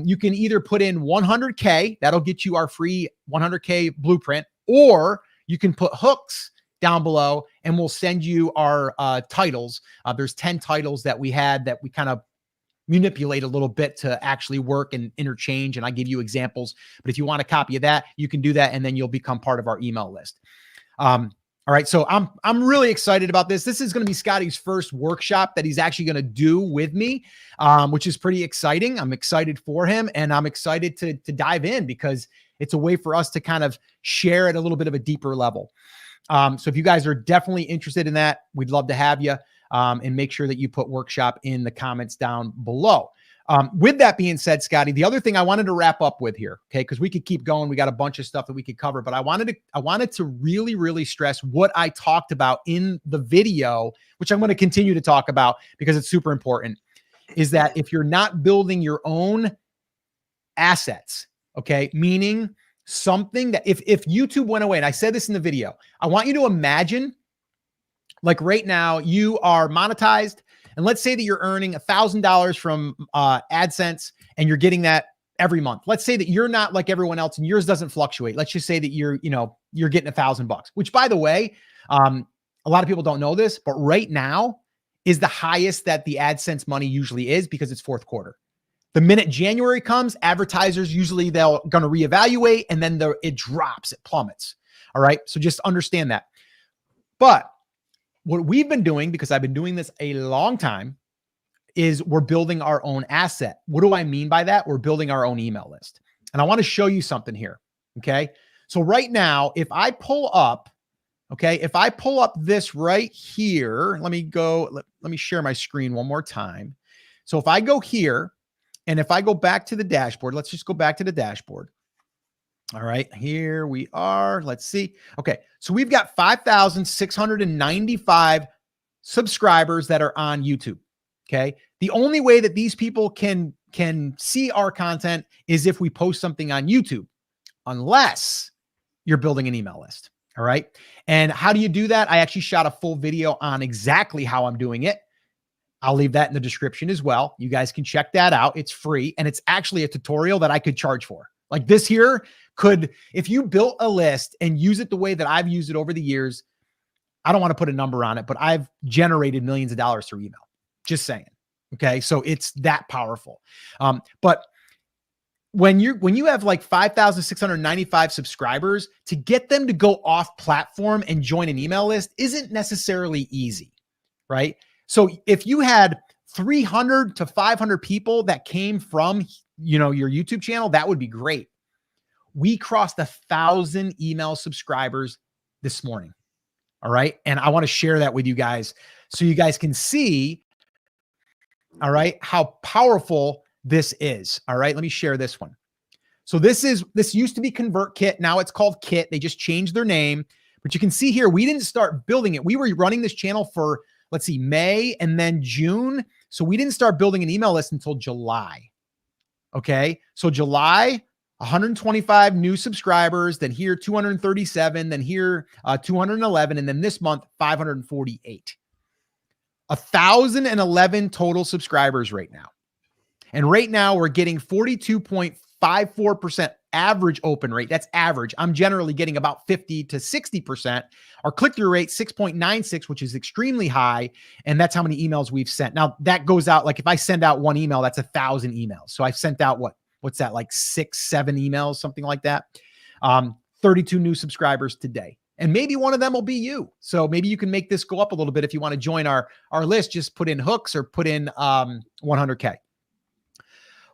you can either put in 100K, that'll get you our free 100K blueprint, or you can put hooks down below and we'll send you our titles. There's 10 titles that we had that we kind of manipulate a little bit to actually work and interchange. And I give you examples, but if you want a copy of that, you can do that. And then you'll become part of our email list. All right. So I'm really excited about this. This is going to be Scotty's first workshop that he's actually going to do with me, which is pretty exciting. I'm excited for him and I'm excited to dive in because it's a way for us to kind of share at a little bit of a deeper level. So if you guys are definitely interested in that, we'd love to have you. And make sure that you put workshop in the comments down below. With that being said, Scotty, the other thing I wanted to wrap up with here, okay, because we could keep going. We got a bunch of stuff that we could cover, but I wanted to really, really stress what I talked about in the video, which I'm going to continue to talk about because it's super important, is that if you're not building your own assets, okay, meaning something that if YouTube went away, and I said this in the video, I want you to imagine like right now you are monetized. And let's say that you're earning $1,000 from AdSense and you're getting that every month. Let's say that you're not like everyone else and yours doesn't fluctuate. Let's just say that you're getting $1,000, which by the way, a lot of people don't know this, but right now is the highest that the AdSense money usually is because it's fourth quarter. The minute January comes, advertisers usually they're going to reevaluate and then it drops, it plummets. All right. So just understand that. But what we've been doing, because I've been doing this a long time, is we're building our own asset. What do I mean by that? We're building our own email list. And I want to show you something here. Okay. So right now, if I pull up this right here, let me share my screen one more time. So if I go here and if I go back to the dashboard, let's just go back to the dashboard. All right, here we are. Let's see. Okay, so we've got 5,695 subscribers that are on YouTube. Okay, the only way that these people can see our content is if we post something on YouTube, unless you're building an email list. All right, and how do you do that? I actually shot a full video on exactly how I'm doing it. I'll leave that in the description as well. You guys can check that out. It's free, and it's actually a tutorial that I could charge for. Like this here could, if you built a list and use it the way that I've used it over the years, I don't want to put a number on it, but I've generated millions of dollars through email. Just saying. Okay. So it's that powerful. But when you have like 5,695 subscribers, to get them to go off platform and join an email list isn't necessarily easy. Right. So if you had 300 to 500 people that came from, your YouTube channel, that would be great. We crossed 1,000 email subscribers this morning. All right. And I want to share that with you guys so you guys can see, all right, how powerful this is. All right. Let me share this one. So this used to be ConvertKit. Now it's called Kit. They just changed their name, but you can see here, we didn't start building it. We were running this channel for, let's see, May and then June. So we didn't start building an email list until July. Okay. So July, 125 new subscribers, then here 237, then here 211, and then this month 548. 1,011 total subscribers right now. And right now we're getting 42.54% average open rate. That's average. I'm generally getting about 50 to 60%. Our click-through rate, 6.96, which is extremely high. And that's how many emails we've sent. Now that goes out, like if I send out one email, that's 1,000 emails. So I've sent out what's that? Like 6-7 emails, something like that. 32 new subscribers today. And maybe one of them will be you. So maybe you can make this go up a little bit. If you want to join our list, just put in hooks or put in 100K.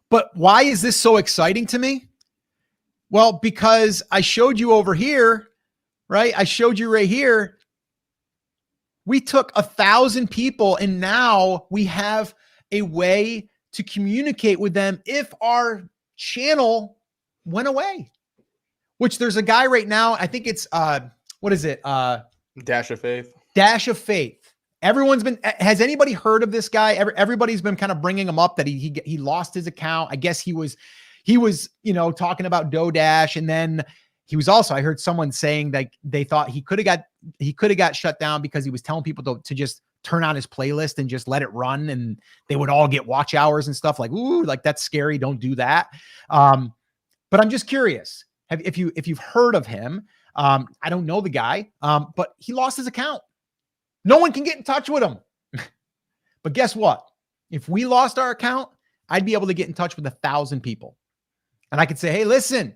But why is this so exciting to me? Well, because I showed you over here, right? I showed you right here. We took 1,000 people and now we have a way to communicate with them if our channel went away, which there's a guy right now. I think it's, what is it? Dash of Faith. Dash of Faith. Has anybody heard of this guy? Everybody's been kind of bringing him up that he lost his account. I guess he was, talking about DoDash. And then he was also, I heard someone saying that they thought he could have got shut down because he was telling people to just turn on his playlist and just let it run. And they would all get watch hours and stuff like, ooh, like that's scary. Don't do that. But I'm just curious. If you've heard of him, I don't know the guy, but he lost his account. No one can get in touch with him. But guess what? If we lost our account, I'd be able to get in touch with 1,000 people. And I could say, hey, listen,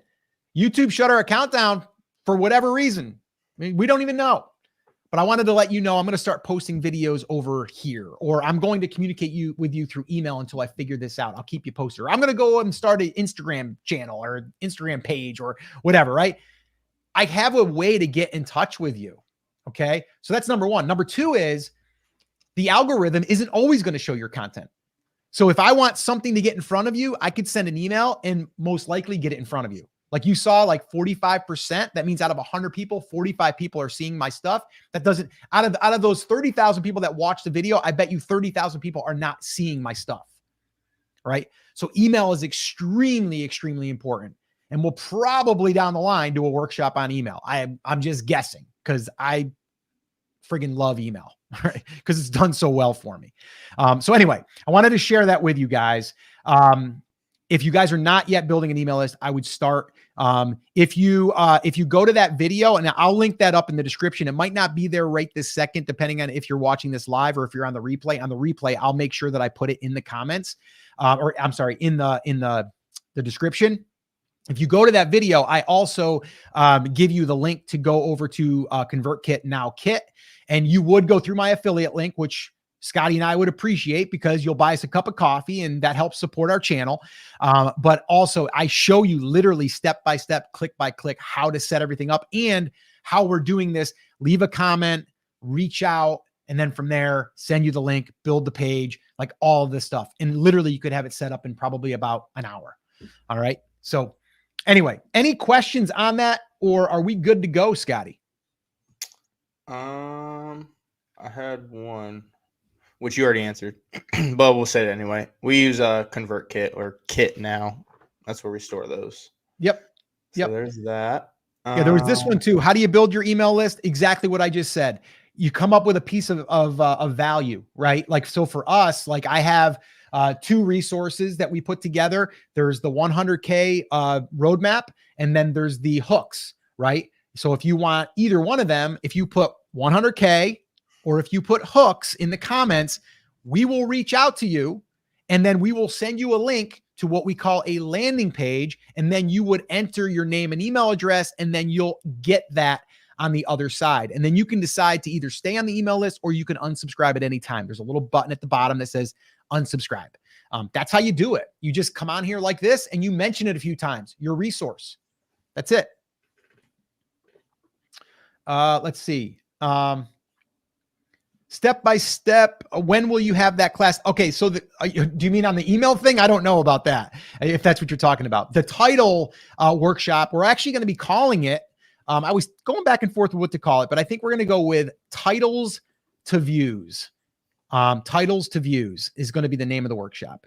YouTube shut our account down for whatever reason. I mean, we don't even know. But I wanted to let you know I'm going to start posting videos over here, or I'm going to communicate with you through email until I figure this out. I'll keep you posted. Or I'm going to go and start an Instagram channel or Instagram page or whatever, right? I have a way to get in touch with you. Okay. So that's number one. Number two is the algorithm isn't always going to show your content. So if I want something to get in front of you, I could send an email and most likely get it in front of you. Like you saw, like 45%, that means out of 100 people, 45 people are seeing my stuff. That doesn't, out of those 30,000 people that watch the video, I bet you 30,000 people are not seeing my stuff, right? So email is extremely, extremely important. And we'll probably down the line do a workshop on email. I'm just guessing because I friggin' love email, right? Because it's done so well for me. So anyway, I wanted to share that with you guys. If you guys are not yet building an email list, I would start. If you go to that video, and I'll link that up in the description. It might not be there right this second, depending on if you're watching this live or if you're on the replay. On the replay, I'll make sure that I put it in the comments, or I'm sorry, in the description. If you go to that video, I also give you the link to go over to ConvertKit Now Kit, and you would go through my affiliate link, which Scotty and I would appreciate because you'll buy us a cup of coffee and that helps support our channel. But also I show you literally step-by-step, click by click, how to set everything up and how we're doing this. Leave a comment, reach out, and then from there, send you the link, build the page, like all of this stuff. And literally you could have it set up in probably about an hour. All right. So anyway, any questions on that, or are we good to go, Scotty? I had one, which you already answered, but we'll say it anyway. We use a ConvertKit or Kit Now. That's where we store those. Yep. So there's that. Yeah, there was this one too. How do you build your email list? Exactly what I just said. You come up with a piece of value, right? Like, so for us, like I have two resources that we put together. There's the 100K roadmap, and then there's the hooks, right? So if you want either one of them, if you put 100K or if you put hooks in the comments, we will reach out to you, and then we will send you a link to what we call a landing page. And then you would enter your name and email address, and then you'll get that on the other side. And then you can decide to either stay on the email list or you can unsubscribe at any time. There's a little button at the bottom that says unsubscribe. That's how you do it. You just come on here like this and you mention it a few times, your resource. That's it. Let's see. Step by step. When will you have that class? Okay. So do you mean on the email thing? I don't know about that. If that's what you're talking about. The title workshop, we're actually going to be calling it. I was going back and forth with what to call it, but I think we're going to go with titles to views. Titles to views is going to be the name of the workshop.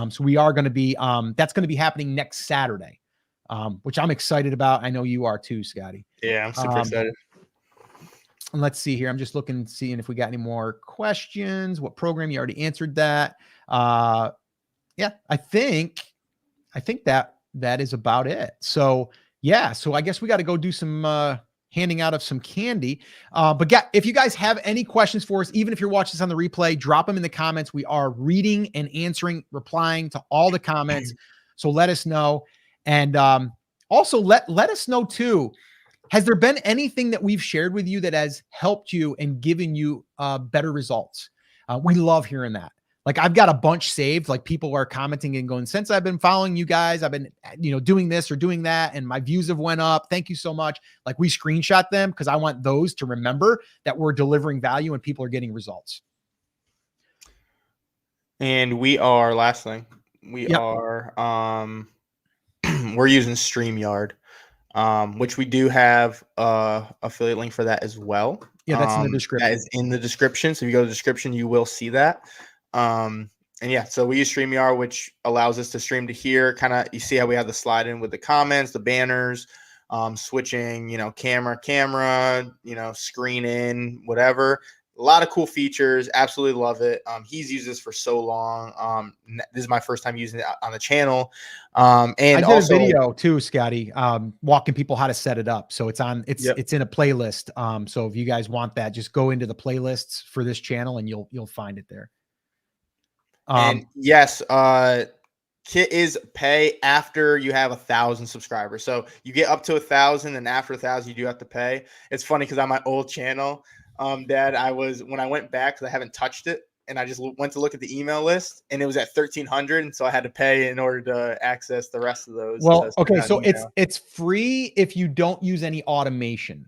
So we are going to be, that's going to be happening next Saturday, which I'm excited about. I know you are too, Scotty. Yeah, I'm super excited. And let's see here. I'm just looking, seeing if we got any more questions. What program? You already answered that. Yeah, I think that is about it. So yeah, so I guess we got to go do some handing out of some candy. But yeah, if you guys have any questions for us, even if you're watching this on the replay, drop them in the comments. We are reading and answering, replying to all the comments. So let us know. And also let us know too, has there been anything that we've shared with you that has helped you and given you better results? We love hearing that. Like I've got a bunch saved, like people are commenting and going, since I've been following you guys, I've been, doing this or doing that. And my views have went up. Thank you so much. Like we screenshot them because I want those to remember that we're delivering value and people are getting results. And we are, last thing, we are, we're using StreamYard, which we do have affiliate link for that as well. Yeah, that's in the description. That is in the description. So if you go to the description, you will see that. And yeah, so we use StreamYard, which allows us to stream to here. Kind of, you see how we have the slide in with the comments, the banners, switching, camera, screen in, whatever. A lot of cool features. Absolutely love it. He's used this for so long. This is my first time using it on the channel. And I did also a video too, Scotty, walking people how to set it up. So it's in a playlist. So if you guys want that, just go into the playlists for this channel and you'll find it there. And yes, Kit is pay after you have 1,000 subscribers. So you get up to 1,000, and after 1,000, you do have to pay. It's funny because on my old channel, Dad, when I went back, because I haven't touched it, and I just went to look at the email list, and it was at 1,300, and so I had to pay in order to access the rest of those. Well, okay, so it's free if you don't use any automation.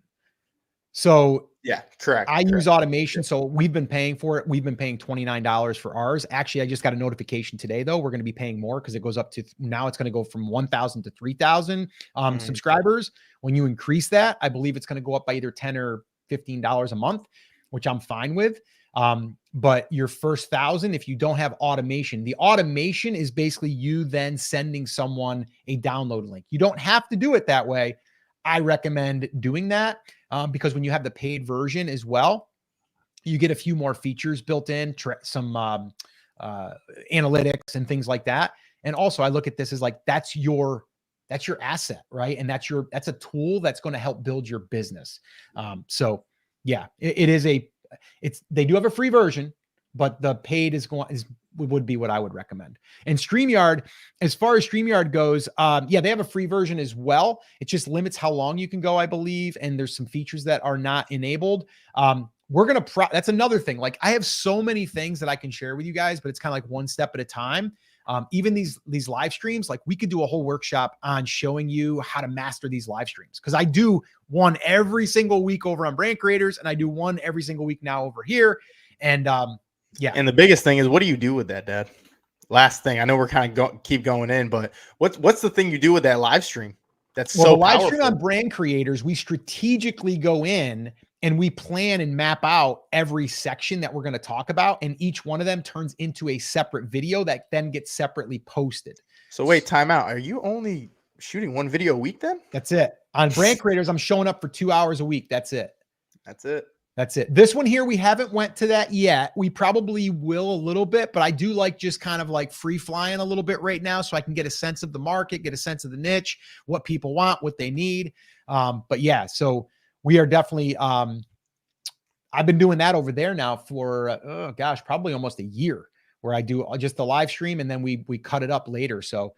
So Yeah, correct. I use correct. automation, so we've been paying for it. We've been paying $29 for ours. Actually, I just got a notification today, though. We're going to be paying more because it goes up to now. It's going to go from 1,000 to 3,000 subscribers. When you increase that, I believe it's going to go up by either $10 or $15 a month, which I'm fine with. But your first 1,000, if you don't have automation, the automation is basically you then sending someone a download link. You don't have to do it that way. I recommend doing that because when you have the paid version as well, you get a few more features built in, some analytics and things like that. And also I look at this as like, that's your asset, right? And that's a tool that's going to help build your business. So yeah, they do have a free version, but the paid would be what I would recommend. And StreamYard, as far as StreamYard goes, yeah, they have a free version as well. It just limits how long you can go, I believe. And there's some features that are not enabled. That's another thing. Like I have so many things that I can share with you guys, but it's kind of like one step at a time. Even these live streams, like we could do a whole workshop on showing you how to master these live streams. Cause I do one every single week over on Brand Creators, and I do one every single week now over here. And, yeah. And the biggest thing is, what do you do with that, Dad? Last thing, I know we're kind of keep going in, but what's the thing you do with that live stream? That's so the live powerful. stream on Brand Creators, we strategically go in and we plan and map out every section that we're going to talk about. And each one of them turns into a separate video that then gets separately posted. So wait, time out. Are you only shooting one video a week then? That's it. On Brand Creators, I'm showing up for 2 hours a week. That's it. That's it. That's it. This one here, we haven't went to that yet. We probably will a little bit, but I do like just kind of like free flying a little bit right now so I can get a sense of the market, get a sense of the niche, what people want, what they need. But yeah, so we are definitely, I've been doing that over there now for, probably almost a year, where I do just the live stream and then we cut it up later. So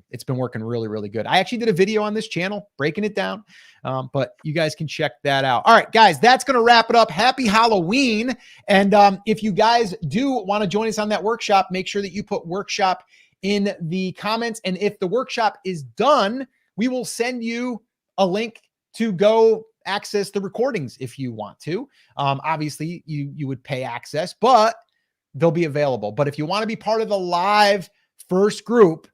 it's been working really, really good. I actually did a video on this channel breaking it down, but you guys can check that out. All right, guys, that's going to wrap it up. Happy Halloween. And if you guys do want to join us on that workshop, make sure that you put workshop in the comments. And if the workshop is done, we will send you a link to go access the recordings if you want to. Obviously, you would pay access, but they'll be available. But if you want to be part of the live first group,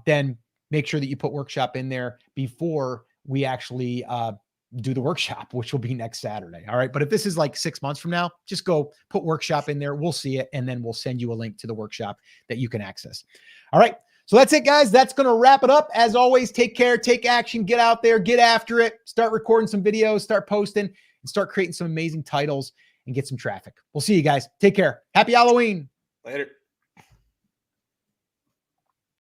then make sure that you put workshop in there before we actually do the workshop, which will be next Saturday. All right. But if this is like 6 months from now, just go put workshop in there. We'll see it. And then we'll send you a link to the workshop that you can access. All right. So that's it, guys. That's going to wrap it up. As always, take care, take action, get out there, get after it, start recording some videos, start posting, and start creating some amazing titles and get some traffic. We'll see you guys. Take care. Happy Halloween. Later.